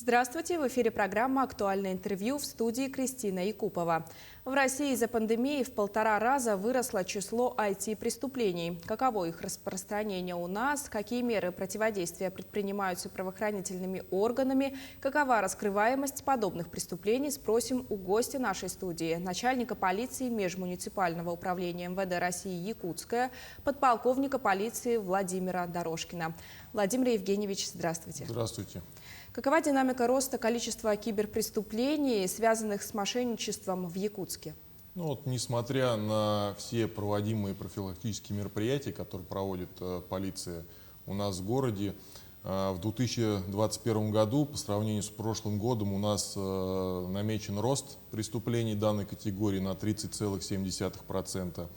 Здравствуйте! В эфире программа «Актуальное интервью», в студии Кристина Якупова. В России из-за пандемии в 1,5 раза выросло число IT-преступлений. Каково их распространение у нас? Какие меры противодействия предпринимаются правоохранительными органами? Какова раскрываемость подобных преступлений? Спросим у гостя нашей студии, начальника полиции Межмуниципального управления МВД России Якутская, подполковника полиции Владимира Дорожкина. Владимир Евгеньевич, здравствуйте. Здравствуйте. Какова динамика роста количества киберпреступлений, связанных с мошенничеством в Якутске? Несмотря на все проводимые профилактические мероприятия, которые проводит полиция у нас в городе, в 2021 году по сравнению с прошлым годом у нас намечен рост преступлений данной категории на 30,7%.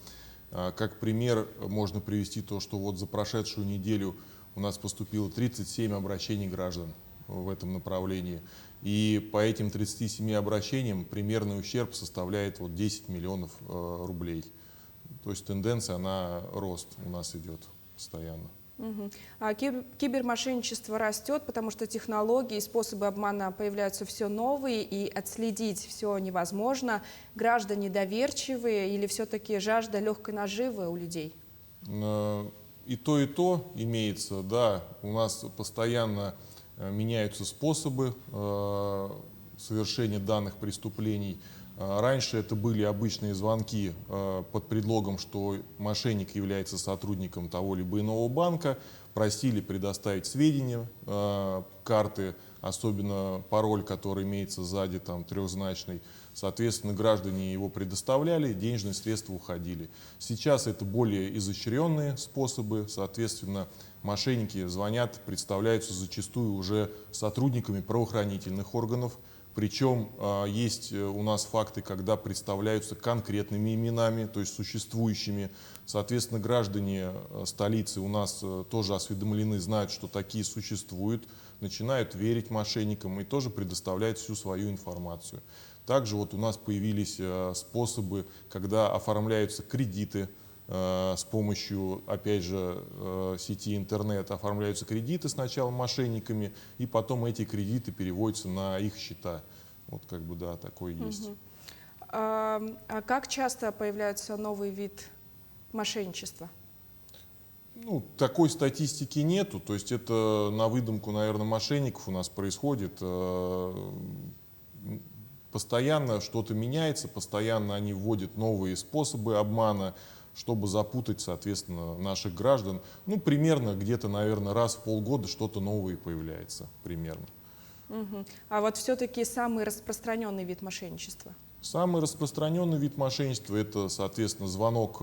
Как пример можно привести то, что за прошедшую неделю у нас поступило 37 обращений граждан в этом направлении. И по этим 37 обращениям примерный ущерб составляет 10 миллионов рублей. То есть тенденция на рост у нас идет постоянно. А кибермошенничество растет, потому что технологии и способы обмана появляются все новые, и отследить все невозможно. Граждане доверчивые или все-таки жажда легкой наживы у людей? И то имеется, да. У нас постоянно меняются способы совершения данных преступлений. Раньше это были обычные звонки под предлогом, что мошенник является сотрудником того либо иного банка, просили предоставить сведения, карты, особенно пароль, который имеется сзади, трехзначный. Соответственно, граждане его предоставляли, денежные средства уходили. Сейчас это более изощренные способы, соответственно, мошенники звонят, представляются зачастую уже сотрудниками правоохранительных органов. Причем есть у нас факты, когда представляются конкретными именами, то есть существующими. Соответственно, граждане столицы у нас тоже осведомлены, знают, что такие существуют, начинают верить мошенникам и тоже предоставляют всю свою информацию. Также у нас появились способы, когда оформляются кредиты с помощью, опять же, сети интернет. Оформляются кредиты сначала мошенниками, и потом эти кредиты переводятся на их счета. Да, такое есть. А как часто появляется новый вид мошенничества? Такой статистики нету. То есть это на выдумку, наверное, мошенников у нас происходит. Постоянно что-то меняется, постоянно они вводят новые способы обмана, чтобы запутать, соответственно, наших граждан. Примерно где-то, наверное, раз в полгода что-то новое появляется. Примерно. А все-таки самый распространенный вид мошенничества? Самый распространенный вид мошенничества – это, соответственно, звонок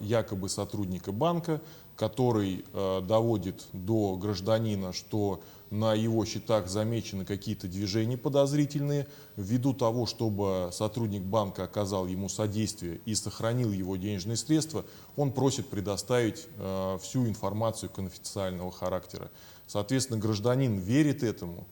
якобы сотрудника банка, который доводит до гражданина, что на его счетах замечены какие-то движения подозрительные. Ввиду того, чтобы сотрудник банка оказал ему содействие и сохранил его денежные средства, он просит предоставить всю информацию конфиденциального характера. Соответственно, гражданин верит этому,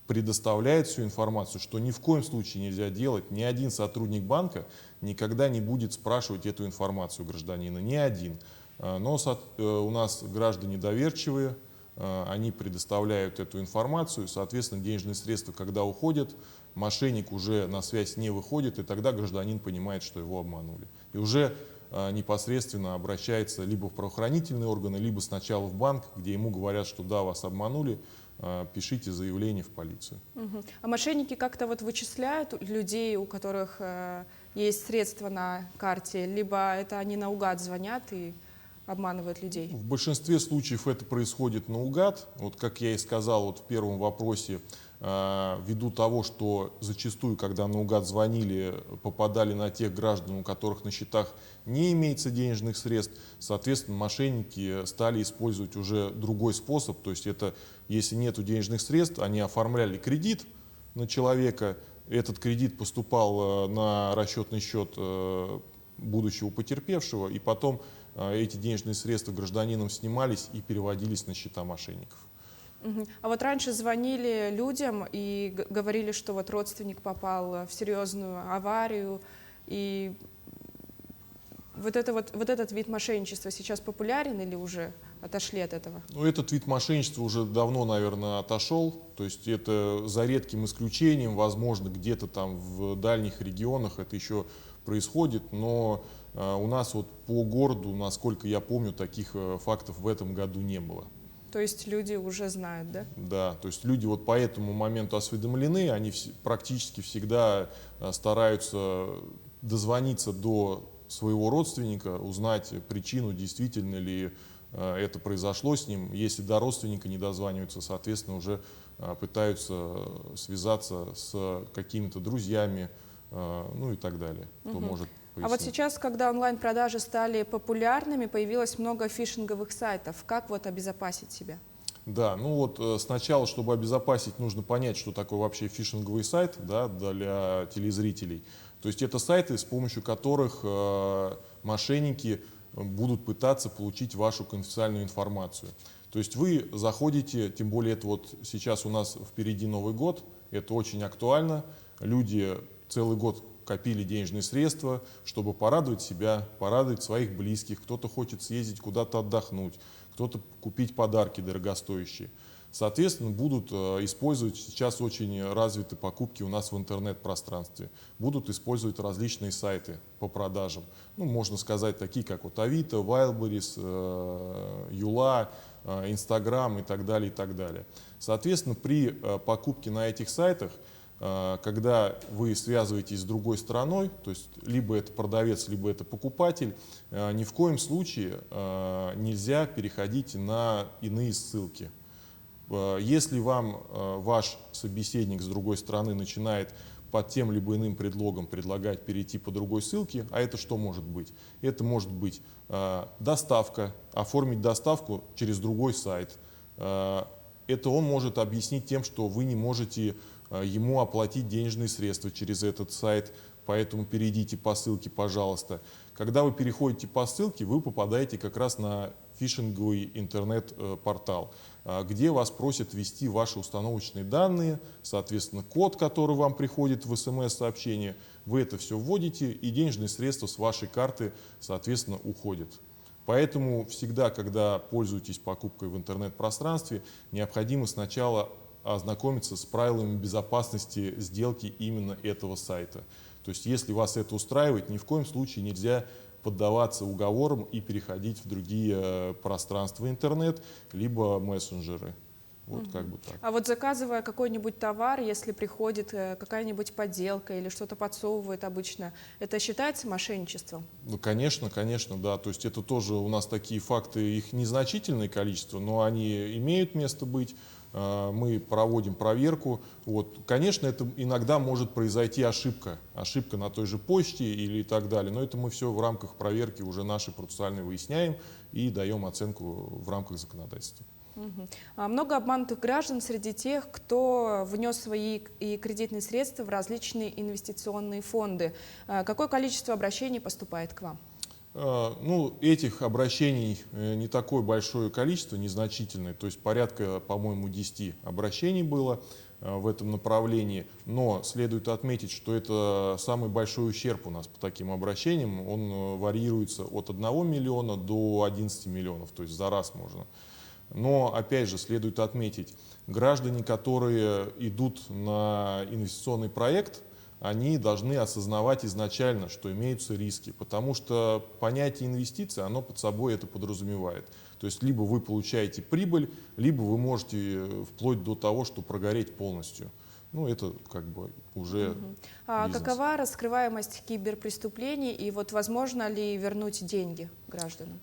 предоставляет всю информацию, что ни в коем случае нельзя делать. Ни один сотрудник банка никогда не будет спрашивать эту информацию гражданина. Ни один. Но у нас граждане доверчивые, они предоставляют эту информацию, соответственно, денежные средства, когда уходят, мошенник уже на связь не выходит, и тогда гражданин понимает, что его обманули. И уже непосредственно обращается либо в правоохранительные органы, либо сначала в банк, где ему говорят, что да, вас обманули, пишите заявление в полицию. А мошенники как-то вычисляют людей, у которых есть средства на карте, либо это они наугад звонят и обманывают людей? В большинстве случаев это происходит наугад. Как я и сказал в первом вопросе, ввиду того, что зачастую, когда наугад звонили, попадали на тех граждан, у которых на счетах не имеется денежных средств, соответственно, мошенники стали использовать уже другой способ. То есть это, если нет денежных средств, они оформляли кредит на человека, этот кредит поступал на расчетный счет будущего потерпевшего, и потом эти денежные средства гражданином снимались и переводились на счета мошенников. А раньше звонили людям и говорили, что родственник попал в серьезную аварию, и вот этот вид мошенничества сейчас популярен или уже отошли от этого? Ну, этот вид мошенничества уже давно, наверное, отошел. То есть это за редким исключением, возможно, где-то там в дальних регионах это еще происходит, но у нас вот по городу, насколько я помню, таких фактов в этом году не было. То есть люди уже знают, да? Да, то есть люди вот по этому моменту осведомлены, они практически всегда стараются дозвониться до своего родственника, узнать причину, действительно ли это произошло с ним. Если до родственника не дозваниваются, соответственно, уже пытаются связаться с какими-то друзьями, ну и так далее, кто может А вот пояснить. сейчас, когда онлайн-продажи стали популярными, появилось много фишинговых сайтов. Как вот обезопасить себя? Да, ну вот сначала, чтобы обезопасить, нужно понять, что такое вообще фишинговый сайт, да, для телезрителей. То есть это сайты, с помощью которых мошенники будут пытаться получить вашу конфиденциальную информацию. То есть вы заходите, тем более это вот сейчас у нас впереди Новый год, это очень актуально. Люди целый год копили денежные средства, чтобы порадовать себя, порадовать своих близких. Кто-то хочет съездить куда-то отдохнуть, кто-то купить подарки дорогостоящие. Соответственно, будут использовать, сейчас очень развиты покупки у нас в интернет-пространстве, будут использовать различные сайты по продажам. Ну, можно сказать, такие как вот Авито, Wildberries, Юла, Инстаграм и так далее, и так далее. Соответственно, при покупке на этих сайтах, когда вы связываетесь с другой стороной, то есть либо это продавец, либо это покупатель, ни в коем случае нельзя переходить на иные ссылки. Если вам ваш собеседник с другой стороны начинает под тем либо иным предлогом предлагать перейти по другой ссылке, а это что может быть? Это может быть доставка, оформить доставку через другой сайт. Это он может объяснить тем, что вы не можете ему оплатить денежные средства через этот сайт, поэтому перейдите по ссылке, пожалуйста. Когда вы переходите по ссылке, вы попадаете как раз на фишинговый интернет-портал, где вас просят ввести ваши установочные данные, соответственно, код, который вам приходит в СМС-сообщение. Вы это все вводите, и денежные средства с вашей карты, соответственно, уходят. Поэтому всегда, когда пользуетесь покупкой в интернет-пространстве, необходимо сначала ознакомиться с правилами безопасности сделки именно этого сайта. То есть, если вас это устраивает, ни в коем случае нельзя поддаваться уговорам и переходить в другие пространства интернет, либо мессенджеры. Вот как бы так. А вот заказывая какой-нибудь товар, если приходит какая-нибудь подделка или что-то подсовывает обычно, это считается мошенничеством? Ну, конечно, да. То есть это тоже у нас такие факты, их незначительное количество, но они имеют место быть. Мы проводим проверку. Вот. Конечно, это иногда может произойти ошибка на той же почте или и так далее, но это мы все в рамках проверки уже нашей процессуальной выясняем и даем оценку в рамках законодательства. Много обманутых граждан среди тех, кто внес свои и кредитные средства в различные инвестиционные фонды. Какое количество обращений поступает к вам? Ну, этих обращений не такое большое количество, незначительное, то есть порядка, по-моему, 10 обращений было в этом направлении, но следует отметить, что это самый большой ущерб у нас по таким обращениям, он варьируется от 1 миллиона до 11 миллионов, то есть за раз можно. Но, опять же, следует отметить, граждане, которые идут на инвестиционный проект, они должны осознавать изначально, что имеются риски, потому что понятие инвестиций, оно под собой это подразумевает. То есть либо вы получаете прибыль, либо вы можете вплоть до того, что прогореть полностью. Ну, это как бы уже А бизнес. какова раскрываемость киберпреступлений и вот возможно ли вернуть деньги гражданам?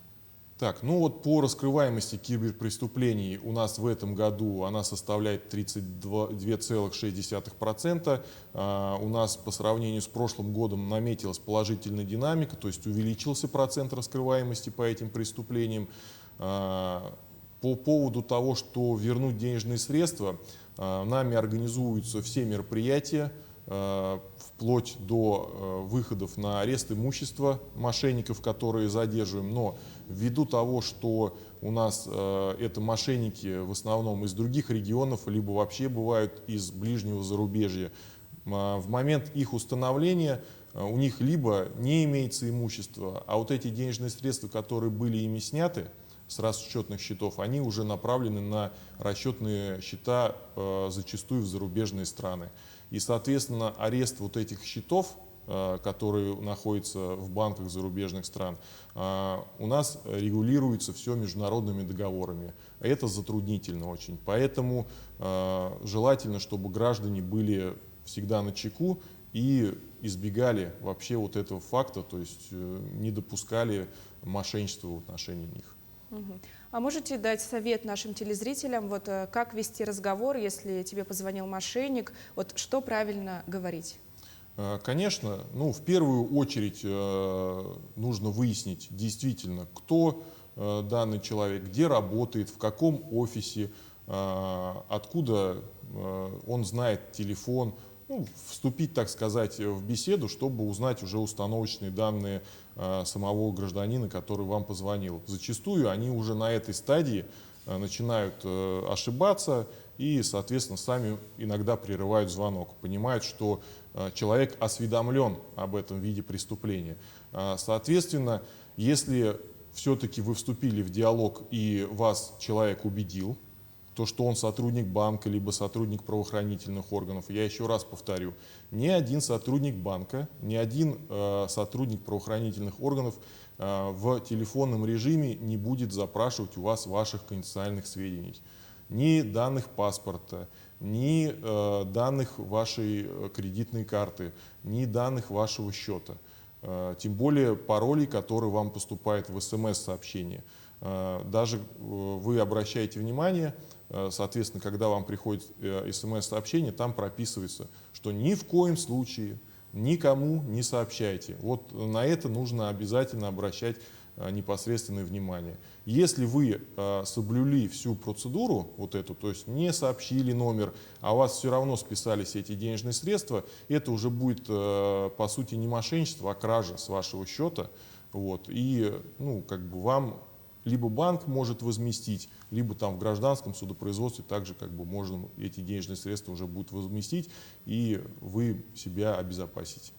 Так, ну вот по раскрываемости киберпреступлений у нас в этом году она составляет 32,6%. У нас по сравнению с прошлым годом наметилась положительная динамика, то есть увеличился процент раскрываемости по этим преступлениям. По поводу того, что вернуть денежные средства, нами организуются все мероприятия, вплоть до выходов на арест имущества мошенников, которые задерживаем. Но ввиду того, что у нас это мошенники в основном из других регионов, либо вообще бывают из ближнего зарубежья, в момент их установления у них либо не имеется имущество, а вот эти денежные средства, которые были ими сняты с расчетных счетов, они уже направлены на расчетные счета, зачастую в зарубежные страны. И, соответственно, арест вот этих счетов, которые находятся в банках зарубежных стран, у нас регулируется все международными договорами. Это затруднительно очень. Поэтому желательно, чтобы граждане были всегда начеку и избегали вообще вот этого факта, то есть не допускали мошенничества в отношении них. А можете дать совет нашим телезрителям, вот как вести разговор, если тебе позвонил мошенник, вот что правильно говорить? Конечно, в первую очередь нужно выяснить действительно, кто данный человек, где работает, в каком офисе, откуда он знает телефон, вступить, так сказать, в беседу, чтобы узнать уже установочные данные самого гражданина, который вам позвонил. Зачастую они уже на этой стадии начинают ошибаться и, соответственно, сами иногда прерывают звонок, понимают, что человек осведомлен об этом виде преступления. Соответственно, если все-таки вы вступили в диалог и вас человек убедил, то, что он сотрудник банка, либо сотрудник правоохранительных органов, я еще раз повторю, ни один сотрудник банка, ни один сотрудник правоохранительных органов в телефонном режиме не будет запрашивать у вас ваших конфиденциальных сведений. Ни данных паспорта, ни данных вашей кредитной карты, ни данных вашего счета. Тем более паролей, которые вам поступают в СМС-сообщение. Даже вы обращаете внимание, соответственно, когда вам приходит СМС-сообщение, там прописывается, что ни в коем случае никому не сообщайте. Вот на это нужно обязательно обращать непосредственное внимание. Если вы соблюли всю процедуру, вот эту, то есть не сообщили номер, а у вас все равно списались эти денежные средства, это уже будет, по сути, не мошенничество, а кража с вашего счета. Вот. И вам либо банк может возместить, либо там в гражданском судопроизводстве также можно эти денежные средства уже будут возместить, и вы себя обезопасите.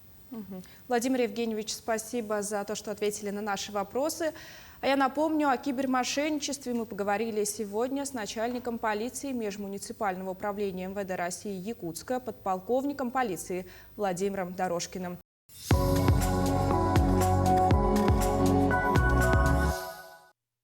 Владимир Евгеньевич, спасибо за то, что ответили на наши вопросы. А я напомню, о кибермошенничестве мы поговорили сегодня с начальником полиции Межмуниципального управления МВД России Якутска, подполковником полиции Владимиром Дорожкиным.